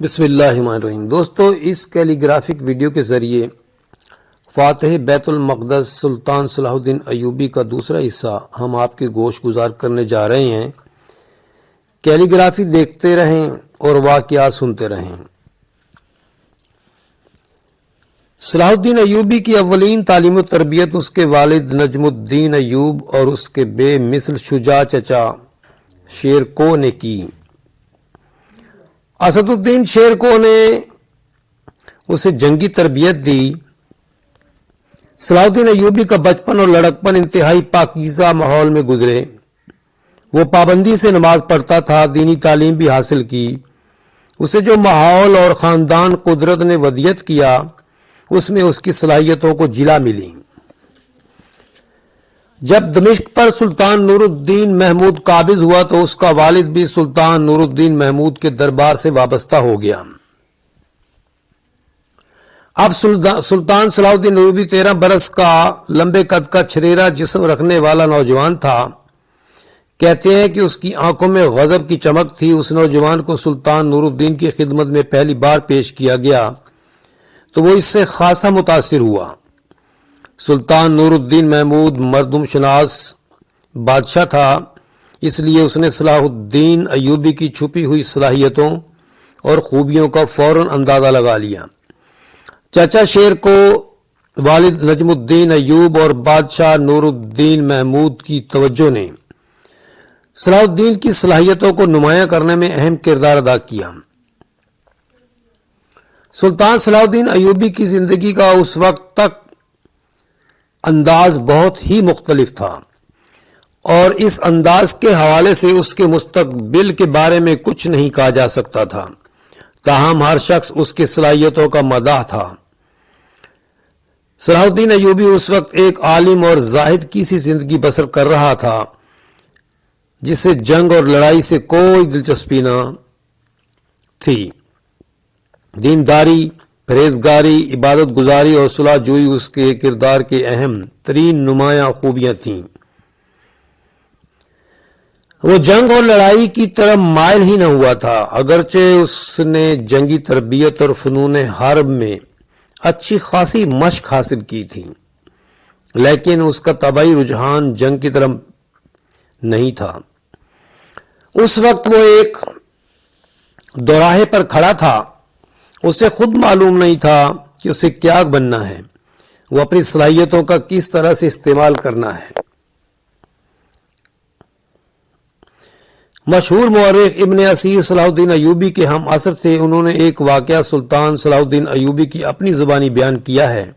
بسم اللہ الرحمن الرحیم۔ دوستو، اس کیلی گرافک ویڈیو کے ذریعے فاتح بیت المقدس سلطان صلاح الدین ایوبی کا دوسرا حصہ ہم آپ کے گوش گزار کرنے جا رہے ہیں۔ کیلی گرافی دیکھتے رہیں اور واقعات سنتے رہیں۔ صلاح الدین ایوبی کی اولین تعلیم و تربیت اس کے والد نجم الدین ایوب اور اس کے بے مثل شجاع چچا شیرکو نے کی۔ اسد الدین شیرکو نے اسے جنگی تربیت دی۔ صلاح الدین ایوبی کا بچپن اور لڑکپن انتہائی پاکیزہ ماحول میں گزرے۔ وہ پابندی سے نماز پڑھتا تھا، دینی تعلیم بھی حاصل کی۔ اسے جو ماحول اور خاندان قدرت نے ودیعت کیا، اس میں اس کی صلاحیتوں کو جلا ملی۔ جب دمشق پر سلطان نور الدین محمود قابض ہوا تو اس کا والد بھی سلطان نور الدین محمود کے دربار سے وابستہ ہو گیا۔ اب سلطان صلاح الدین ایوبی 13 برس کا لمبے قد کا چھریرا جسم رکھنے والا نوجوان تھا۔ کہتے ہیں کہ اس کی آنکھوں میں غضب کی چمک تھی۔ اس نوجوان کو سلطان نور الدین کی خدمت میں پہلی بار پیش کیا گیا تو وہ اس سے خاصا متاثر ہوا۔ سلطان نور الدین محمود مردم شناس بادشاہ تھا، اس لیے اس نے صلاح الدین ایوبی کی چھپی ہوئی صلاحیتوں اور خوبیوں کا فوراً اندازہ لگا لیا۔ چچا شیر کو والد نجم الدین ایوب اور بادشاہ نور الدین محمود کی توجہ نے صلاح الدین کی صلاحیتوں کو نمایاں کرنے میں اہم کردار ادا کیا۔ سلطان صلاح الدین ایوبی کی زندگی کا اس وقت تک انداز بہت ہی مختلف تھا اور اس انداز کے حوالے سے اس کے مستقبل کے بارے میں کچھ نہیں کہا جا سکتا تھا، تاہم ہر شخص اس کی صلاحیتوں کا مداح تھا۔ صلاح الدین ایوبی اس وقت ایک عالم اور زاہد کی سی زندگی بسر کر رہا تھا جسے جنگ اور لڑائی سے کوئی دلچسپی نہ تھی۔ دینداری، پرہیزگاری، عبادت گزاری اور صلح جوئی اس کے کردار کے اہم ترین نمایاں خوبیاں تھیں۔ وہ جنگ اور لڑائی کی طرف مائل ہی نہ ہوا تھا، اگرچہ اس نے جنگی تربیت اور فنون حرب میں اچھی خاصی مشق حاصل کی تھی، لیکن اس کا طبعی رجحان جنگ کی طرف نہیں تھا۔ اس وقت وہ ایک دوراہے پر کھڑا تھا، اسے خود معلوم نہیں تھا کہ اسے کیا بننا ہے، وہ اپنی صلاحیتوں کا کس طرح سے استعمال کرنا ہے۔ مشہور مورخ ابن اسیر صلاح الدین ایوبی کے ہم عصر تھے۔ انہوں نے ایک واقعہ سلطان صلاح الدین ایوبی کی اپنی زبانی بیان کیا ہے۔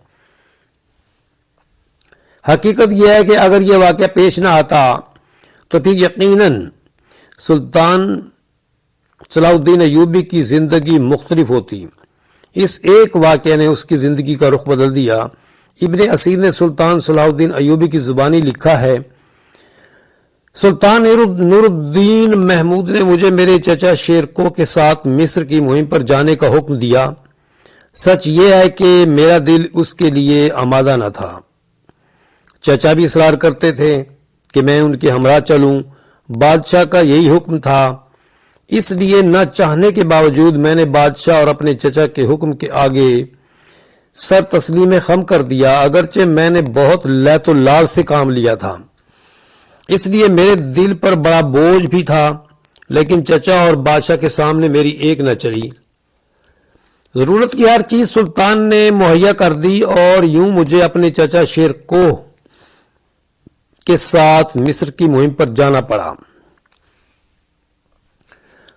حقیقت یہ ہے کہ اگر یہ واقعہ پیش نہ آتا تو پھر یقیناً سلطان صلاح الدین ایوبی کی زندگی مختلف ہوتی۔ اس ایک واقعے نے اس کی زندگی کا رخ بدل دیا۔ ابن اسیر نے سلطان صلاح الدین ایوبی کی زبانی لکھا ہے، سلطان نور الدین محمود نے مجھے میرے چچا شیرکو کے ساتھ مصر کی مہم پر جانے کا حکم دیا۔ سچ یہ ہے کہ میرا دل اس کے لیے آمادہ نہ تھا۔ چچا بھی اصرار کرتے تھے کہ میں ان کے ہمراہ چلوں، بادشاہ کا یہی حکم تھا، اس لیے نہ چاہنے کے باوجود میں نے بادشاہ اور اپنے چچا کے حکم کے آگے سر تسلیم خم کر دیا، اگرچہ میں نے بہت لیت و لال سے کام لیا تھا، اس لیے میرے دل پر بڑا بوجھ بھی تھا، لیکن چچا اور بادشاہ کے سامنے میری ایک نہ چلی۔ ضرورت کی ہر چیز سلطان نے مہیا کر دی اور یوں مجھے اپنے چچا شیرکو کے ساتھ مصر کی مہم پر جانا پڑا۔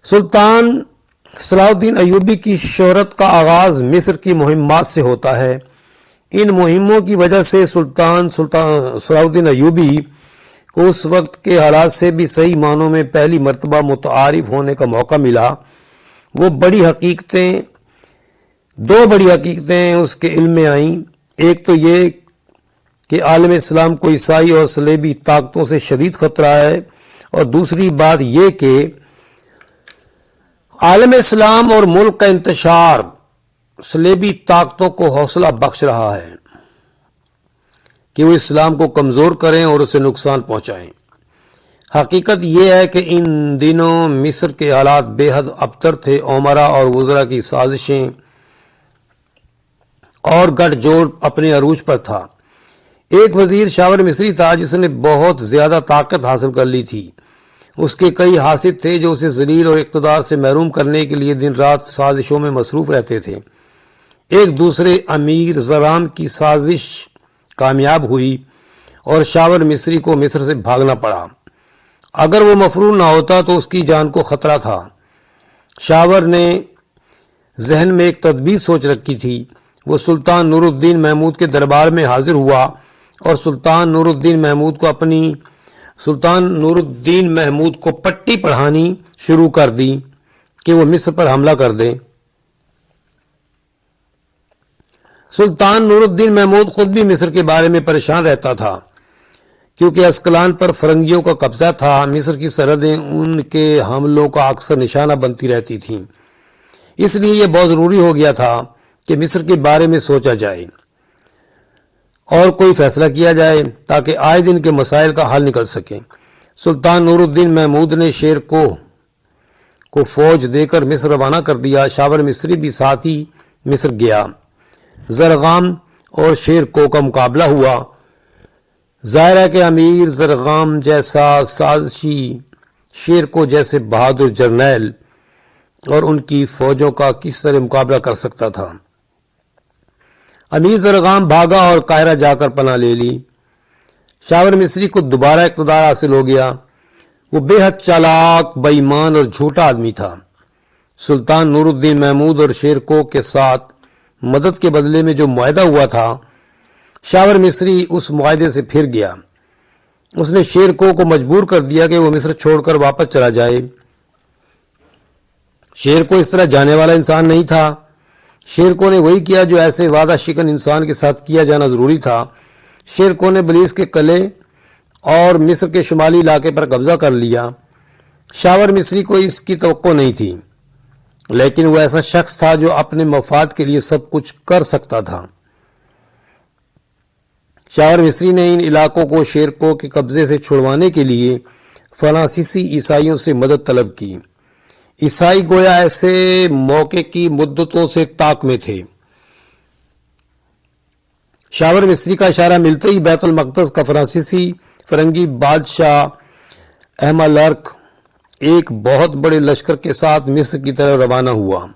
سلطان صلاح الدین ایوبی کی شہرت کا آغاز مصر کی مہمات سے ہوتا ہے۔ ان مہموں کی وجہ سے سلطان صلاح الدین ایوبی کو اس وقت کے حالات سے بھی صحیح معنوں میں پہلی مرتبہ متعارف ہونے کا موقع ملا۔ دو بڑی حقیقتیں اس کے علم میں آئیں۔ ایک تو یہ کہ عالم اسلام کو عیسائی اور صلیبی طاقتوں سے شدید خطرہ ہے، اور دوسری بات یہ کہ عالم اسلام اور ملک کا انتشار صلیبی طاقتوں کو حوصلہ بخش رہا ہے کہ وہ اسلام کو کمزور کریں اور اسے نقصان پہنچائیں۔ حقیقت یہ ہے کہ ان دنوں مصر کے حالات بے حد ابتر تھے. عمرا اور وزراء کی سازشیں اور گٹھ جوڑ اپنے عروج پر تھا. ایک وزیر شاور مصری تھا جس نے بہت زیادہ طاقت حاصل کر لی تھی. اس کے کئی حاسد تھے جو اسے ذلیل اور اقتدار سے محروم کرنے کے لیے دن رات سازشوں میں مصروف رہتے تھے. ایک دوسرے امیر زرام کی سازش کامیاب ہوئی اور شاور مصری کو مصر سے بھاگنا پڑا. اگر وہ مفرور نہ ہوتا تو اس کی جان کو خطرہ تھا. شاور نے ذہن میں ایک تدبیر سوچ رکھی تھی. وہ سلطان نور الدین محمود کے دربار میں حاضر ہوا اور سلطان نور الدین محمود کو پٹی پڑھانی شروع کر دی کہ وہ مصر پر حملہ کر دے. سلطان نور الدین محمود خود بھی مصر کے بارے میں پریشان رہتا تھا کیونکہ اسکلان پر فرنگیوں کا قبضہ تھا. مصر کی سرحدیں ان کے حملوں کا اکثر نشانہ بنتی رہتی تھیں. اس لیے یہ بہت ضروری ہو گیا تھا کہ مصر کے بارے میں سوچا جائے اور کوئی فیصلہ کیا جائے تاکہ آئے دن کے مسائل کا حل نکل سکے. سلطان نور الدین محمود نے شیر کو فوج دے کر مصر روانہ کر دیا. شاور مصری بھی ساتھ ہی مصر گیا. زرغام اور شیر کا مقابلہ ہوا. ظاہر ہے کہ امیر زرغام جیسا سازشی شیر جیسے بہادر جرنیل اور ان کی فوجوں کا کس طرح مقابلہ کر سکتا تھا. امیر زرغام بھاگا اور قاہرہ جا کر پناہ لے لی. شاور مصری کو دوبارہ اقتدار حاصل ہو گیا. وہ بے حد چالاک، بے ایمان اور جھوٹا آدمی تھا. سلطان نور الدین محمود اور شیرکو کے ساتھ مدد کے بدلے میں جو معاہدہ ہوا تھا، شاور مصری اس معاہدے سے پھر گیا. اس نے شیرکو کو مجبور کر دیا کہ وہ مصر چھوڑ کر واپس چلا جائے. شیرکو اس طرح جانے والا انسان نہیں تھا. شیرکو نے وہی کیا جو ایسے وعدہ شکن انسان کے ساتھ کیا جانا ضروری تھا. شیرکو نے بلیس کے قلعے اور مصر کے شمالی علاقے پر قبضہ کر لیا. شاور مصری کو اس کی توقع نہیں تھی، لیکن وہ ایسا شخص تھا جو اپنے مفاد کے لیے سب کچھ کر سکتا تھا. شاور مصری نے ان علاقوں کو شیرکو کے قبضے سے چھڑوانے کے لیے فرانسیسی عیسائیوں سے مدد طلب کی. عیسائی گویا ایسے موقع کی مدتوں سے طاق میں تھے. شاور مصری کا اشارہ ملتے ہی بیت المقدس کا فرنگی بادشاہ احملرک ایک بہت بڑے لشکر کے ساتھ مصر کی طرف روانہ ہوا.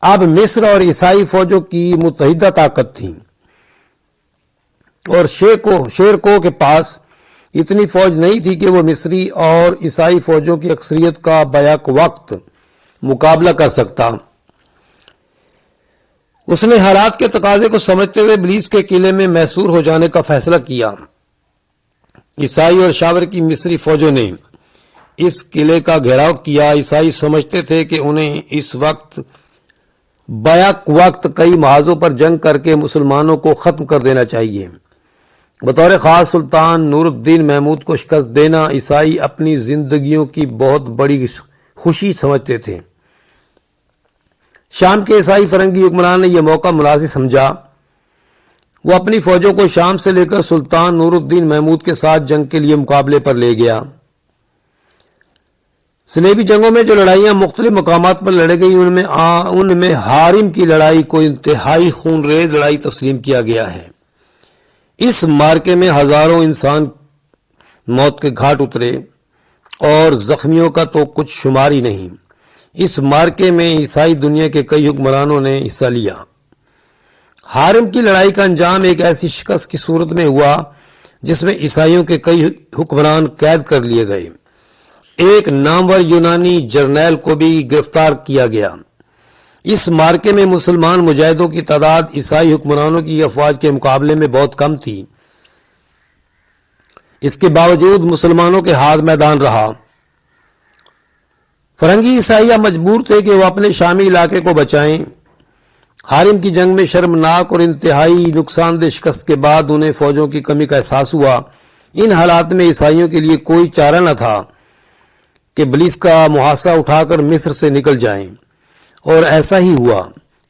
اب مصر اور عیسائی فوجوں کی متحدہ طاقت تھی اور شیرکو کے پاس اتنی فوج نہیں تھی کہ وہ مصری اور عیسائی فوجوں کی اکثریت کا بیک وقت مقابلہ کر سکتا. اس نے حالات کے تقاضے کو سمجھتے ہوئے بلیس کے قلعے میں محصور ہو جانے کا فیصلہ کیا. عیسائی اور شاور کی مصری فوجوں نے اس قلعے کا گھیراؤ کیا. عیسائی سمجھتے تھے کہ انہیں اس وقت بیک وقت کئی محاذوں پر جنگ کر کے مسلمانوں کو ختم کر دینا چاہیے. بطور خاص سلطان نور الدین محمود کو شکست دینا عیسائی اپنی زندگیوں کی بہت بڑی خوشی سمجھتے تھے. شام کے عیسائی فرنگی حکمران نے یہ موقع مناسب سمجھا. وہ اپنی فوجوں کو شام سے لے کر سلطان نور الدین محمود کے ساتھ جنگ کے لیے مقابلے پر لے گیا. صلیبی جنگوں میں جو لڑائیاں مختلف مقامات پر لڑے گئی ان میں حارم کی لڑائی کو انتہائی خون ریز لڑائی تسلیم کیا گیا ہے. اس مارکے میں ہزاروں انسان موت کے گھاٹ اترے اور زخمیوں کا تو کچھ شمار ہی نہیں. اس مارکے میں عیسائی دنیا کے کئی حکمرانوں نے حصہ لیا. حارم کی لڑائی کا انجام ایک ایسی شکست کی صورت میں ہوا جس میں عیسائیوں کے کئی حکمران قید کر لیے گئے. ایک نامور یونانی جرنیل کو بھی گرفتار کیا گیا. اس مارکے میں مسلمان مجاہدوں کی تعداد عیسائی حکمرانوں کی افواج کے مقابلے میں بہت کم تھی. اس کے باوجود مسلمانوں کے ہاتھ میدان رہا. فرنگی عیسائیہ مجبور تھے کہ وہ اپنے شامی علاقے کو بچائیں. حارم کی جنگ میں شرمناک اور انتہائی نقصان دہ شکست کے بعد انہیں فوجوں کی کمی کا احساس ہوا. ان حالات میں عیسائیوں کے لیے کوئی چارہ نہ تھا کہ بلیس کا محاصرہ اٹھا کر مصر سے نکل جائیں، اور ایسا ہی ہوا.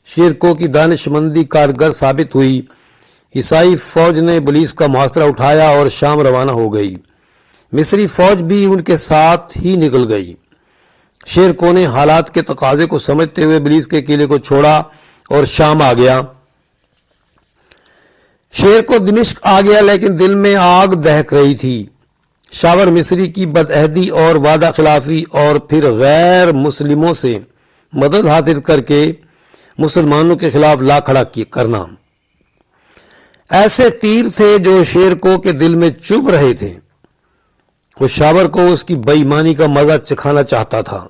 شیرکو کی دانش مندی کارگر ثابت ہوئی. عیسائی فوج نے بلیس کا محاصرہ اٹھایا اور شام روانہ ہو گئی۔ مصری فوج بھی ان کے ساتھ ہی نکل گئی۔ شیر کو نے حالات کے تقاضے کو سمجھتے ہوئے بلیس کے قلعے کو چھوڑا اور شام آ گیا۔ شیر کو دمشق آ گیا، لیکن دل میں آگ دہک رہی تھی۔ شاور مصری کی بدعہدی اور وعدہ خلافی اور پھر غیر مسلموں سے مدد حاصل کر کے مسلمانوں کے خلاف لا کھڑا کرنا ایسے تیر تھے جو شیر کو کے دل میں چبھ رہے تھے۔ وہ شاور کو اس کی بے ایمانی کا مزہ چکھانا چاہتا تھا۔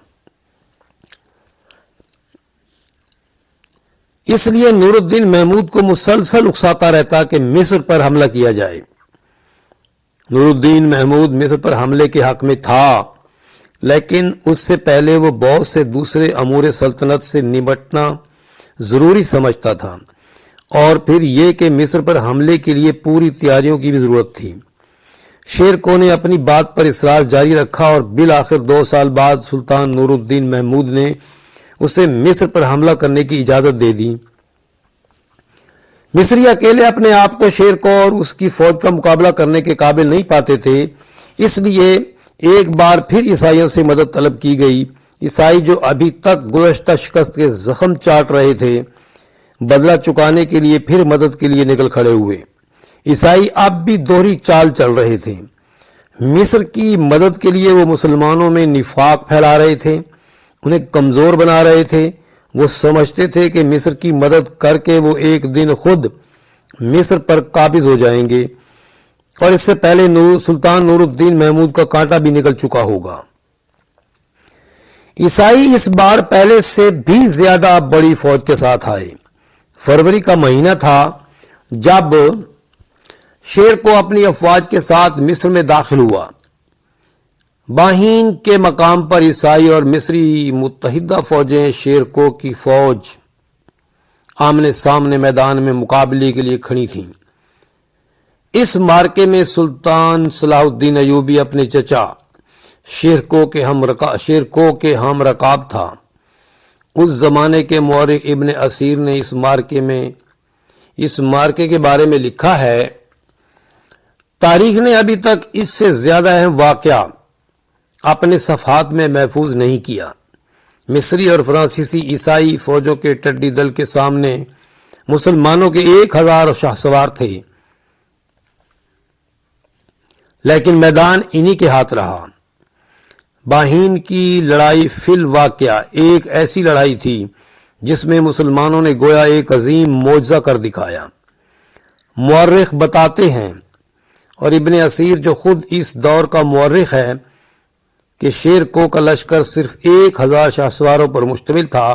اس لیے نور الدین محمود کو مسلسل اکساتا رہتا کہ مصر پر حملہ کیا جائے۔ نور الدین محمود مصر پر حملے کے حق میں تھا، لیکن اس سے پہلے وہ بہت سے دوسرے امور سلطنت سے نمٹنا ضروری سمجھتا تھا، اور پھر یہ کہ مصر پر حملے کے لیے پوری تیاریوں کی بھی ضرورت تھی۔ شیر کو نے اپنی بات پر اصرار جاری رکھا اور بالآخر 2 سال بعد سلطان نور الدین محمود نے اسے مصر پر حملہ کرنے کی اجازت دے دی۔ مصری اکیلے اپنے آپ کو شیر کو اور اس کی فوج کا مقابلہ کرنے کے قابل نہیں پاتے تھے، اس لیے ایک بار پھر عیسائیوں سے مدد طلب کی گئی۔ عیسائی جو ابھی تک گزشتہ شکست کے زخم چاٹ رہے تھے، بدلہ چکانے کے لیے پھر مدد کے لیے نکل کھڑے ہوئے۔ عیسائی اب بھی دوہری چال چل رہے تھے۔ مصر کی مدد کے لیے وہ مسلمانوں میں نفاق پھیلا رہے تھے، انہیں کمزور بنا رہے تھے۔ وہ سمجھتے تھے کہ مصر کی مدد کر کے وہ ایک دن خود مصر پر قابض ہو جائیں گے، اور اس سے پہلے سلطان نور الدین محمود کا کانٹا بھی نکل چکا ہوگا۔ عیسائی اس بار پہلے سے بھی زیادہ بڑی فوج کے ساتھ آئے۔ فروری کا مہینہ تھا جب شیر کو اپنی افواج کے ساتھ مصر میں داخل ہوا۔ باہین کے مقام پر عیسائی اور مصری متحدہ فوجیں شیر کو کی فوج آمنے سامنے میدان میں مقابلے کے لیے کھڑی تھیں۔ اس مارکے میں سلطان صلاح الدین ایوبی اپنے چچا شیر کو کے ہم رکاب تھا۔ اس زمانے کے مورخ ابن اسیر نے اس مارکے کے بارے میں لکھا ہے، تاریخ نے ابھی تک اس سے زیادہ اہم واقعہ اپنے صفحات میں محفوظ نہیں کیا۔ مصری اور فرانسیسی عیسائی فوجوں کے ٹڈی دل کے سامنے مسلمانوں کے 1000 شاہسوار تھے، لیکن میدان انہی کے ہاتھ رہا۔ باہین کی لڑائی فی الواقعہ ایک ایسی لڑائی تھی جس میں مسلمانوں نے گویا ایک عظیم معجزہ کر دکھایا۔ مورخ بتاتے ہیں، اور ابن اسیر جو خود اس دور کا مورخ ہے، کہ شیر کو کا لشکر صرف 1000 شاہسواروں پر مشتمل تھا۔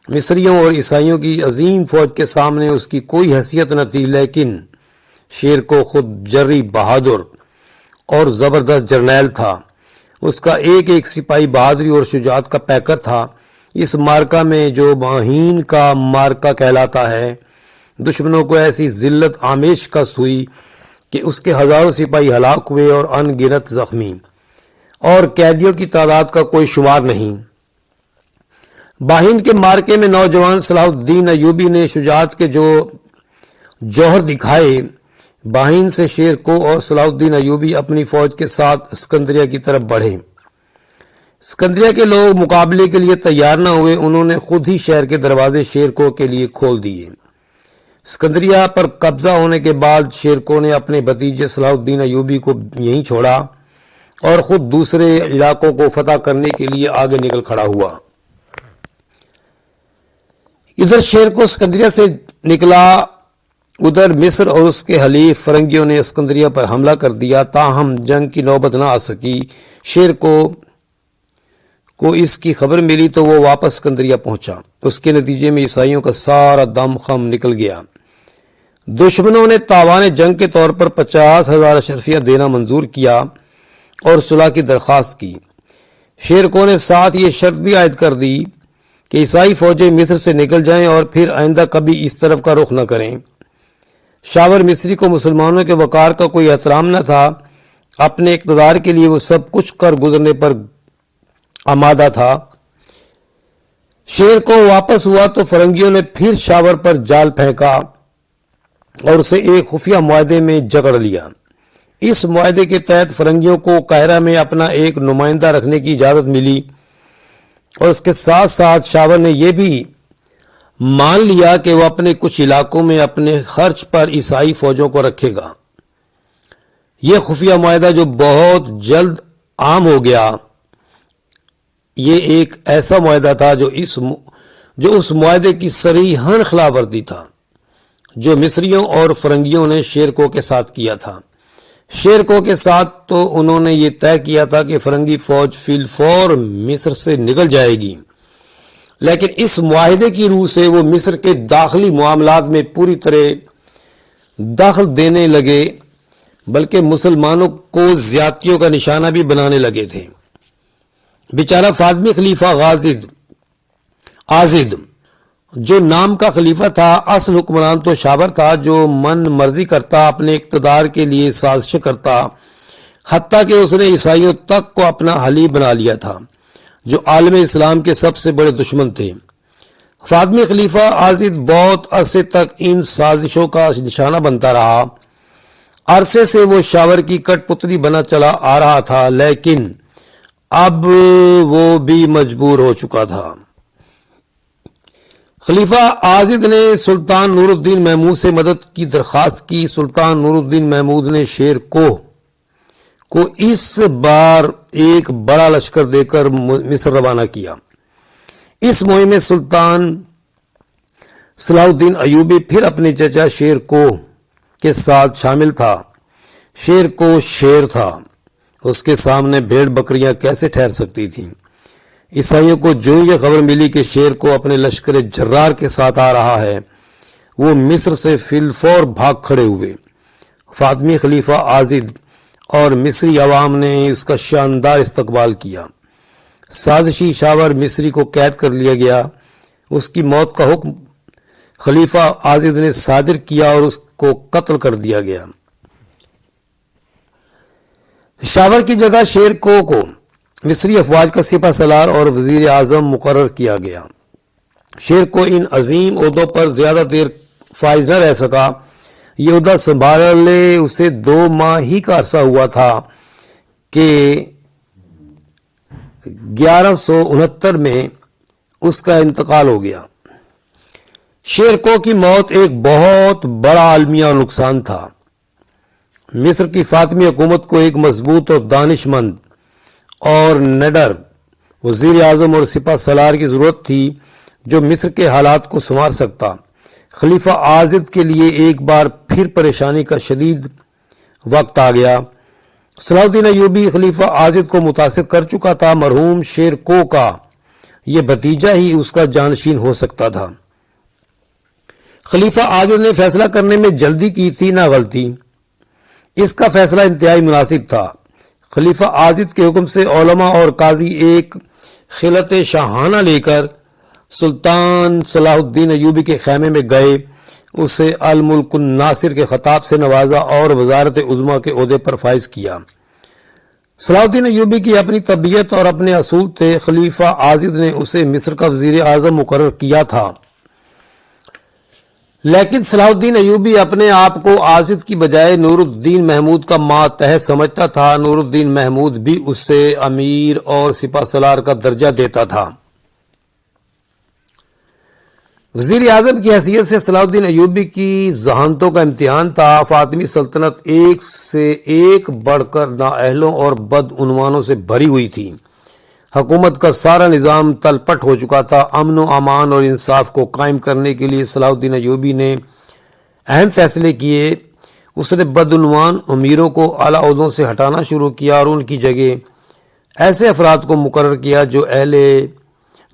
مصریوں اور عیسائیوں کی عظیم فوج کے سامنے اس کی کوئی حیثیت نہ تھی، لیکن شیر کو خود جری بہادر اور زبردست جرنیل تھا۔ اس کا ایک ایک سپاہی بہادری اور شجاعت کا پیکر تھا۔ اس مارکہ میں جو باہین کا مارکہ کہلاتا ہے، دشمنوں کو ایسی ذلت آمیز شکست ہوئی کہ اس کے ہزاروں سپاہی ہلاک ہوئے اور ان گنت زخمی، اور قیدیوں کی تعداد کا کوئی شمار نہیں۔ باہین کے مارکے میں نوجوان صلاح الدین ایوبی نے شجاعت کے جو جوہر دکھائے۔ باہین سے شیر کو اور صلاح الدین ایوبی اپنی فوج کے ساتھ اسکندریہ کی طرف بڑھے۔ اسکندریہ کے لوگ مقابلے کے لیے تیار نہ ہوئے، انہوں نے خود ہی شہر کے دروازے شیر کو کے لیے کھول دیے۔ اسکندریہ پر قبضہ ہونے کے بعد شیر کو نے اپنے بھتیجے صلاح الدین ایوبی کو یہیں چھوڑا اور خود دوسرے علاقوں کو فتح کرنے کے لیے آگے نکل کھڑا ہوا۔ ادھر شیر کو اسکندریہ سے نکلا، ادھر مصر اور اس کے حلیف فرنگیوں نے اسکندریہ پر حملہ کر دیا، تاہم جنگ کی نوبت نہ آ سکی۔ شیر کو اس کی خبر ملی تو وہ واپس اسکندریہ پہنچا۔ اس کے نتیجے میں عیسائیوں کا سارا دم خم نکل گیا۔ دشمنوں نے تاوان جنگ کے طور پر 50,000 اشرفیہ دینا منظور کیا اور صلح کی درخواست کی۔ شیر کو نے ساتھ یہ شرط بھی عائد کر دی کہ عیسائی فوجیں مصر سے نکل جائیں اور پھر آئندہ کبھی اس طرف کا رخ نہ کریں۔ شاور مصری کو مسلمانوں کے وقار کا کوئی احترام نہ تھا، اپنے اقتدار کے لیے وہ سب کچھ کر گزرنے پر آمادہ تھا۔ شیر کو واپس ہوا تو فرنگیوں نے پھر شاور پر جال پھینکا اور اسے ایک خفیہ معاہدے میں جکڑ لیا۔ اس معاہدے کے تحت فرنگیوں کو قاہرہ میں اپنا ایک نمائندہ رکھنے کی اجازت ملی، اور اس کے ساتھ ساتھ شاور نے یہ بھی مان لیا کہ وہ اپنے کچھ علاقوں میں اپنے خرچ پر عیسائی فوجوں کو رکھے گا۔ یہ خفیہ معاہدہ جو بہت جلد عام ہو گیا، یہ ایک ایسا معاہدہ تھا جو اس معاہدے کی صریحاً خلاف ورزی تھا جو مصریوں اور فرنگیوں نے شیرکو کے ساتھ کیا تھا۔ شیرکو کے ساتھ تو انہوں نے یہ طے کیا تھا کہ فرنگی فوج فی الفور مصر سے نکل جائے گی، لیکن اس معاہدے کی روح سے وہ مصر کے داخلی معاملات میں پوری طرح دخل دینے لگے، بلکہ مسلمانوں کو زیادتیوں کا نشانہ بھی بنانے لگے تھے۔ بیچارہ فاطمی خلیفہ عازد جو نام کا خلیفہ تھا، اصل حکمران تو شاور تھا جو من مرضی کرتا، اپنے اقتدار کے لیے سازشیں کرتا، حتیٰ کہ اس نے عیسائیوں تک کو اپنا حلیف بنا لیا تھا جو عالم اسلام کے سب سے بڑے دشمن تھے۔ فاطمی خلیفہ عازد بہت عرصے تک ان سازشوں کا نشانہ بنتا رہا۔ عرصے سے وہ شاور کی کٹ پتلی بنا چلا آ رہا تھا، لیکن اب وہ بھی مجبور ہو چکا تھا۔ خلیفہ عازد نے سلطان نور الدین محمود سے مدد کی درخواست کی۔ سلطان نور الدین محمود نے شیرکوہ کو اس بار ایک بڑا لشکر دے کر مصر روانہ کیا۔ اس مہم میں سلطان صلاح الدین ایوبی پھر اپنے چچا شیرکوہ کے ساتھ شامل تھا۔ شیرکوہ شیر تھا، اس کے سامنے بھیڑ بکریاں کیسے ٹھہر سکتی تھیں؟ عیسائیوں کو جو یہ خبر ملی کہ شیرکوہ اپنے لشکر جرار کے ساتھ آ رہا ہے، وہ مصر سے فی الفور بھاگ کھڑے ہوئے۔ فاطمی خلیفہ عازد اور مصری عوام نے اس کا شاندار استقبال کیا۔ سازشی شاور مصری کو قید کر لیا گیا۔ اس کی موت کا حکم خلیفہ عازد نے صادر کیا اور اس کو قتل کر دیا گیا۔ شاور کی جگہ شیرکوہ کو مصری افواج کا سپہ سالار اور وزیر اعظم مقرر کیا گیا۔ شیرکوہ ان عظیم عہدوں پر زیادہ دیر فائز نہ رہ سکا۔ یہ عہدہ سنبھالے اسے 2 ماہ ہی کا عرصہ ہوا تھا کہ 1169 میں اس کا انتقال ہو گیا۔ شیرکوہ کی موت ایک بہت بڑا عالمیہ نقصان تھا۔ مصر کی فاطمی حکومت کو ایک مضبوط اور دانش مند اور نڈر وزیر اعظم اور سپہ سالار کی ضرورت تھی جو مصر کے حالات کو سنوار سکتا۔ خلیفہ عازد کے لیے ایک بار پھر پریشانی کا شدید وقت آ گیا۔ صلاح الدین ایوبی خلیفہ عازد کو متاثر کر چکا تھا۔ مرحوم شیرکوہ کا یہ بھتیجا ہی اس کا جانشین ہو سکتا تھا۔ خلیفہ عازد نے فیصلہ کرنے میں جلدی کی تھی، نہ غلطی۔ اس کا فیصلہ انتہائی مناسب تھا۔ خلیفہ عازد کے حکم سے علماء اور قاضی ایک خلعت شاہانہ لے کر سلطان صلاح الدین ایوبی کے خیمے میں گئے، اسے الملک الناصر کے خطاب سے نوازا اور وزارت عظمیٰ کے عہدے پر فائز کیا۔ صلاح الدین ایوبی کی اپنی طبیعت اور اپنے اصول تھے۔ خلیفہ عازد نے اسے مصر کا وزیر اعظم مقرر کیا تھا، لیکن صلاح الدین ایوبی اپنے آپ کو عازد کی بجائے نور الدین محمود کا ماتحت سمجھتا تھا۔ نور الدین محمود بھی اس سے امیر اور سپہ سالار کا درجہ دیتا تھا۔ وزیر اعظم کی حیثیت سے صلاح الدین ایوبی کی ذہانتوں کا امتحان تھا۔ فاطمی سلطنت ایک سے ایک بڑھ کر نااہلوں اور بدعنوانوں سے بھری ہوئی تھی۔ حکومت کا سارا نظام تلپٹ ہو چکا تھا۔ امن و امان اور انصاف کو قائم کرنے کے لیے صلاح الدین ایوبی نے اہم فیصلے کیے۔ اس نے بدعنوان امیروں کو اعلیٰ عہدوں سے ہٹانا شروع کیا اور ان کی جگہ ایسے افراد کو مقرر کیا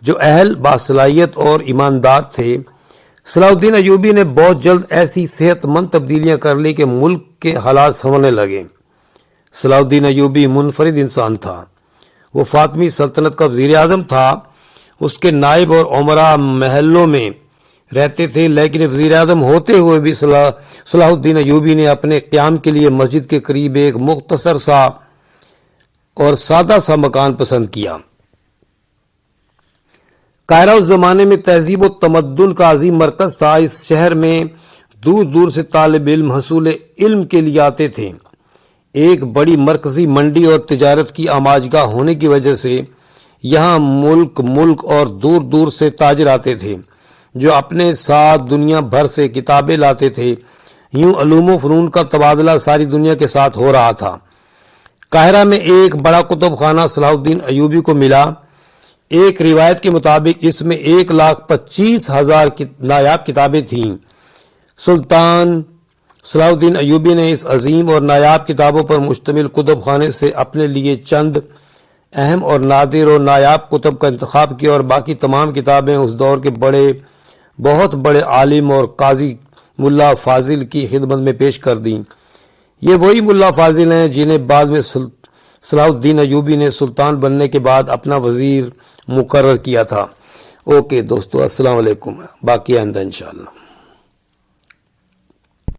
جو اہل باصلاحیت اور ایماندار تھے۔ صلاح الدین ایوبی نے بہت جلد ایسی صحت مند تبدیلیاں کر لی کہ ملک کے حالات سنورنے لگے۔ صلاح الدین ایوبی منفرد انسان تھا۔ وہ فاطمی سلطنت کا وزیر اعظم تھا۔ اس کے نائب اور امراء محلوں میں رہتے تھے، لیکن وزیر اعظم ہوتے ہوئے بھی صلاح الدین ایوبی نے اپنے قیام کے لیے مسجد کے قریب ایک مختصر سا اور سادہ سا مکان پسند کیا۔ قاہرہ اس زمانے میں تہذیب و تمدن کا عظیم مرکز تھا۔ اس شہر میں دور دور سے طالب علم حصول علم کے لیے آتے تھے۔ ایک بڑی مرکزی منڈی اور تجارت کی آماجگاہ ہونے کی وجہ سے یہاں ملک اور دور دور سے تاجر آتے تھے جو اپنے ساتھ دنیا بھر سے کتابیں لاتے تھے۔ یوں علوم و فنون کا تبادلہ ساری دنیا کے ساتھ ہو رہا تھا۔ قاہرہ میں ایک بڑا کتب خانہ صلاح الدین ایوبی کو ملا۔ ایک روایت کے مطابق اس میں 1,25,000 نایاب کتابیں تھیں۔ سلطان صلاح الدین ایوبی نے اس عظیم اور نایاب کتابوں پر مشتمل کتب خانے سے اپنے لیے چند اہم اور نادر اور نایاب کتب کا انتخاب کیا اور باقی تمام کتابیں اس دور کے بہت بڑے عالم اور قاضی ملا فاضل کی خدمت میں پیش کر دیں۔ یہ وہی ملا فاضل ہیں جنہیں بعد میں صلاح الدین ایوبی نے سلطان بننے کے بعد اپنا وزیر مقرر کیا تھا۔ اوکے دوستو، السلام علیکم، باقی آئندہ انشاءاللہ۔